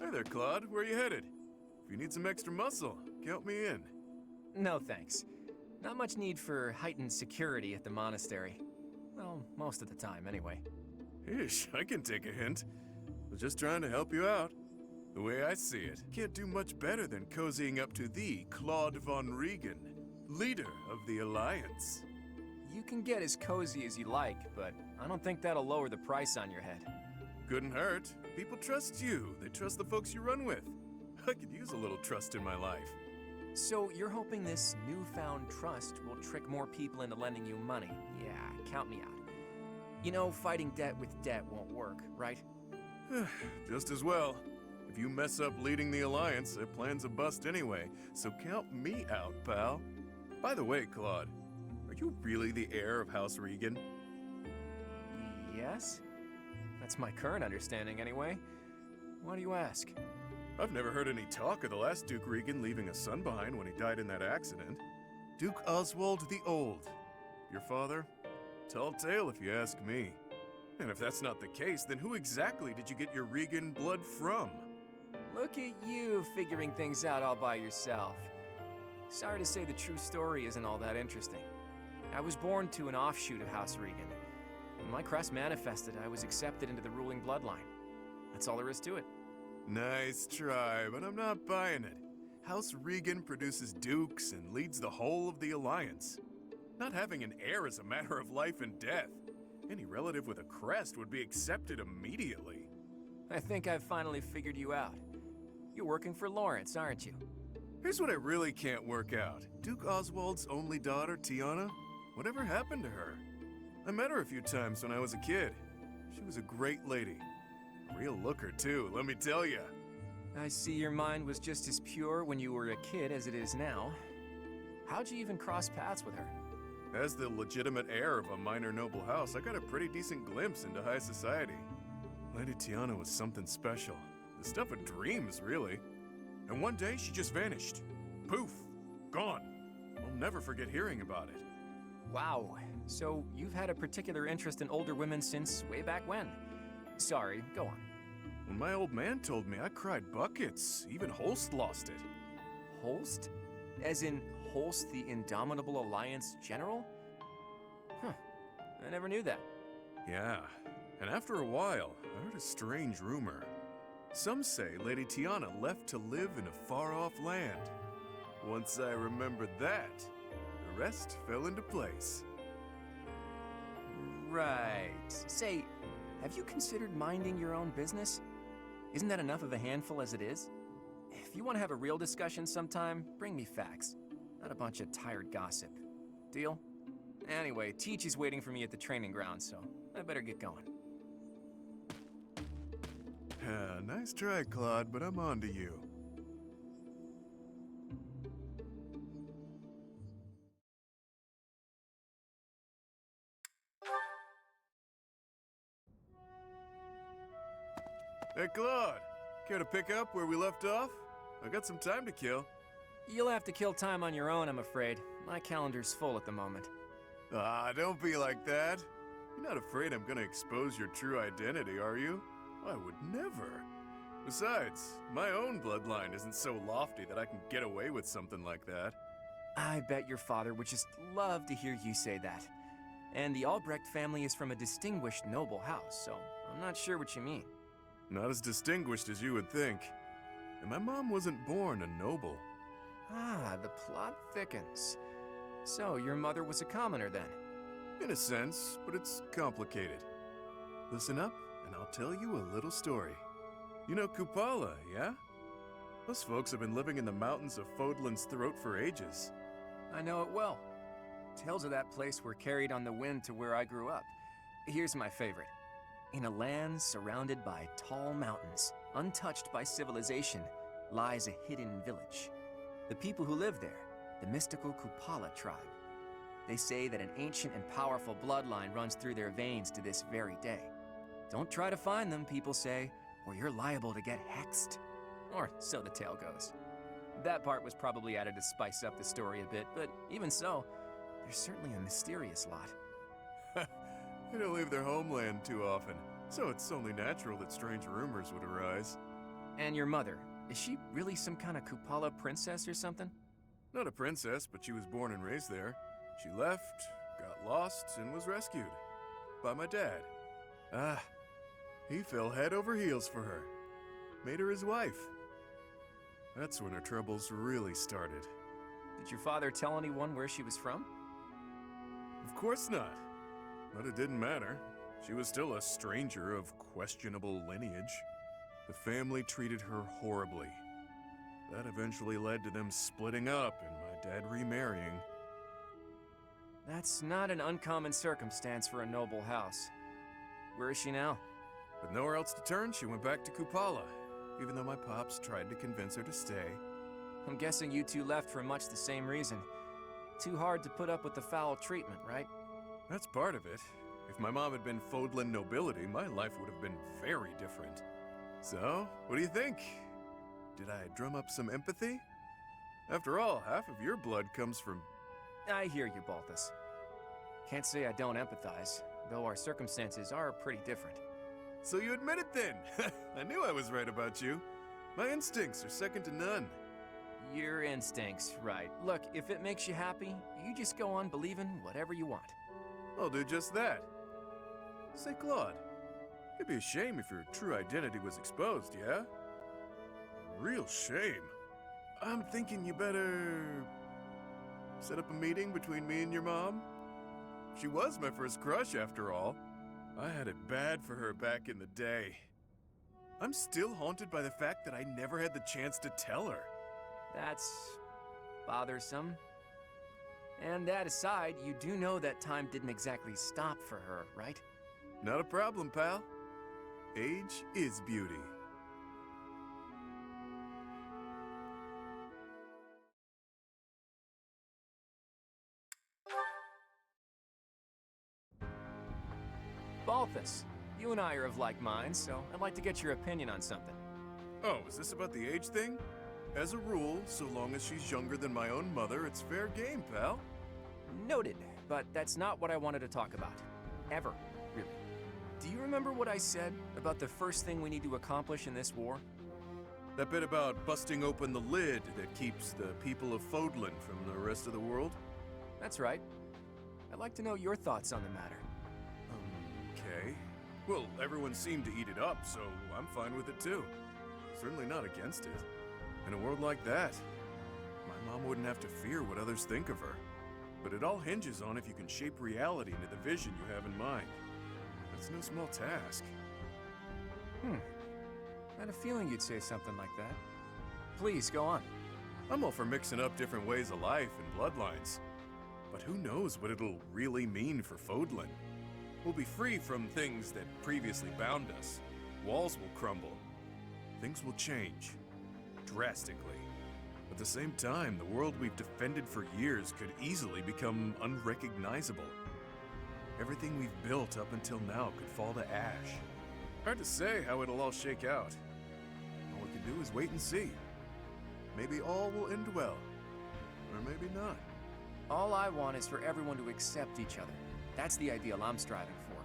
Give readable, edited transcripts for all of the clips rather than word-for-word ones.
Hey there, Claude. Where are you headed? If you need some extra muscle, count me in. No thanks. Not much need for heightened security at the monastery. Well, most of the time, anyway. Ish, I can take a hint. Was just trying to help you out. The way I see it, can't do much better than cozying up to thee, Claude von Regan, leader of the Alliance. You can get as cozy as you like, but I don't think that'll lower the price on your head. Couldn't hurt. People trust you. They trust the folks you run with. I could use a little trust in my life. So you're hoping this newfound trust will trick more people into lending you money? Yeah, count me out. You know, fighting debt with debt won't work, right? Just as well. If you mess up leading the Alliance, their plan's a bust anyway, so count me out, pal. By the way, Claude, are you really the heir of House Regan? Yes? That's my current understanding, anyway. Why do you ask? I've never heard any talk of the last Duke Regan leaving a son behind when he died in that accident. Duke Oswald the Old. Your father? Tall tale if you ask me. And if that's not the case, then who exactly did you get your Regan blood from? Look at you figuring things out all by yourself. Sorry to say the true story isn't all that interesting. I was born to an offshoot of House Regan. When my crest manifested, I was accepted into the ruling bloodline. That's all there is to it. Nice try, but I'm not buying it. House Regan produces dukes and leads the whole of the Alliance. Not having an heir is a matter of life and death. Any relative with a crest would be accepted immediately. I think I've finally figured you out. You're working for Lawrence, aren't you? Here's what I really can't work out. Duke Oswald's only daughter, Tiana? Whatever happened to her? I met her a few times when I was a kid. She was a great lady. A real looker, too, let me tell ya. I see your mind was just as pure when you were a kid as it is now. How'd you even cross paths with her? As the legitimate heir of a minor noble house, I got a pretty decent glimpse into high society. Lady Tiana was something special. The stuff of dreams, really. And one day, she just vanished. Poof! Gone. I'll never forget hearing about it. Wow. So you've had a particular interest in older women since way back when. Sorry, go on. When my old man told me, I cried buckets. Even Holst lost it. Holst? As in Holst the Indomitable Alliance General? Huh. I never knew that. Yeah. And after a while, I heard a strange rumor. Some say Lady Tiana left to live in a far-off land. Once I remembered that, the rest fell into place. Right. Say, have you considered minding your own business? Isn't that enough of a handful as it is? If you want to have a real discussion sometime, bring me facts, not a bunch of tired gossip. Deal? Anyway, Teach is waiting for me at the training ground, so I better get going. Nice try, Claude, but I'm on to you. Hey, Claude! Care to pick up where we left off? I got some time to kill. You'll have to kill time on your own, I'm afraid. My calendar's full at the moment. Ah, don't be like that. You're not afraid I'm gonna expose your true identity, are you? I would never. Besides, my own bloodline isn't so lofty that I can get away with something like that. I bet your father would just love to hear you say that. And the Albrecht family is from a distinguished noble house, so I'm not sure what you mean. Not as distinguished as you would think. And my mom wasn't born a noble. Ah, the plot thickens. So, your mother was a commoner then? In a sense, but it's complicated. Listen up, and I'll tell you a little story. You know Kupala, yeah? Those folks have been living in the mountains of Fodlan's Throat for ages. I know it well. Tales of that place were carried on the wind to where I grew up. Here's my favorite. In a land surrounded by tall mountains, untouched by civilization, lies a hidden village. The people who live there, the mystical Kupala tribe. They say that an ancient and powerful bloodline runs through their veins to this very day. Don't try to find them, people say, or you're liable to get hexed. Or so the tale goes. That part was probably added to spice up the story a bit, but even so, there's certainly a mysterious lot. They don't leave their homeland too often, so it's only natural that strange rumors would arise. And your mother, is she really some kind of Kupala princess or something? Not a princess, but she was born and raised there. She left, got lost, and was rescued. By my dad. He fell head over heels for her. Made her his wife. That's when her troubles really started. Did your father tell anyone where she was from? Of course not. But it didn't matter. She was still a stranger of questionable lineage. The family treated her horribly. That eventually led to them splitting up and my dad remarrying. That's not an uncommon circumstance for a noble house. Where is she now? With nowhere else to turn, she went back to Kupala, even though my pops tried to convince her to stay. I'm guessing you two left for much the same reason. Too hard to put up with the foul treatment, right? That's part of it. If my mom had been Fodlan nobility, my life would have been very different. So, what do you think? Did I drum up some empathy? After all, half of your blood comes from... I hear you, Balthus. Can't say I don't empathize, though our circumstances are pretty different. So you admit it then! I knew I was right about you. My instincts are second to none. Your instincts, right. Look, if it makes you happy, you just go on believing whatever you want. I'll do just that. Say, Claude, it'd be a shame if your true identity was exposed, yeah? A real shame. I'm thinking you better... set up a meeting between me and your mom? She was my first crush, after all. I had it bad for her back in the day. I'm still haunted by the fact that I never had the chance to tell her. That's... bothersome. And that aside, you do know that time didn't exactly stop for her, right? Not a problem, pal. Age is beauty. Balthus, you and I are of like minds, so I'd like to get your opinion on something. Oh, is this about the age thing? As a rule, so long as she's younger than my own mother, it's fair game, pal. Noted, but that's not what I wanted to talk about. Ever, really. Do you remember what I said about the first thing we need to accomplish in this war? That bit about busting open the lid that keeps the people of Fodlan from the rest of the world? That's right. I'd like to know your thoughts on the matter. Okay. Well, everyone seemed to eat it up, so I'm fine with it too. Certainly not against it. In a world like that, my mom wouldn't have to fear what others think of her. But it all hinges on if you can shape reality into the vision you have in mind. That's no small task. I had a feeling you'd say something like that. Please, go on. I'm all for mixing up different ways of life and bloodlines. But who knows what it'll really mean for Fodlan? We'll be free from things that previously bound us. Walls will crumble. Things will change. Drastically. At the same time, the world we've defended for years could easily become unrecognizable. Everything we've built up until now could fall to ash. Hard to say how it'll all shake out. All we can do is wait and see. Maybe all will end well. Or maybe not. All I want is for everyone to accept each other. That's the ideal I'm striving for.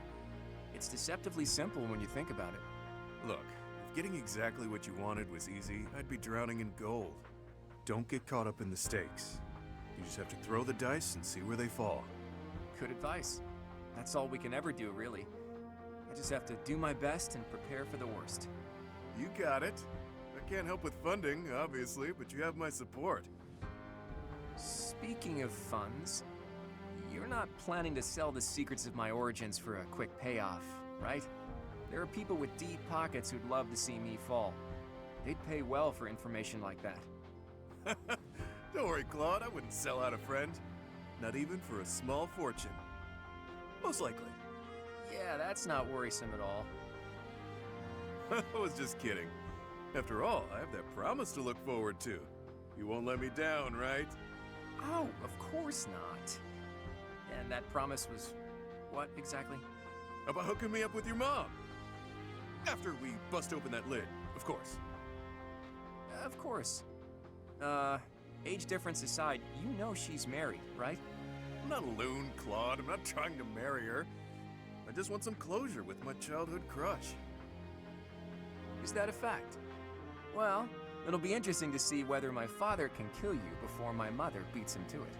It's deceptively simple when you think about it. Look, if getting exactly what you wanted was easy, I'd be drowning in gold. Don't get caught up in the stakes. You just have to throw the dice and see where they fall. Good advice. That's all we can ever do, really. I just have to do my best and prepare for the worst. You got it. I can't help with funding, obviously, but you have my support. Speaking of funds, you're not planning to sell the secrets of my origins for a quick payoff, right? There are people with deep pockets who'd love to see me fall. They'd pay well for information like that. Don't worry, Claude, I wouldn't sell out a friend. Not even for a small fortune. Most likely. Yeah, that's not worrisome at all. I was just kidding. After all, I have that promise to look forward to. You won't let me down, right? Oh, of course not. And that promise was what exactly? About hooking me up with your mom. After we bust open that lid, of course. Of course. Age difference aside, you know she's married, right? I'm not a loon, Claude. I'm not trying to marry her. I just want some closure with my childhood crush. Is that a fact? Well, it'll be interesting to see whether my father can kill you before my mother beats him to it.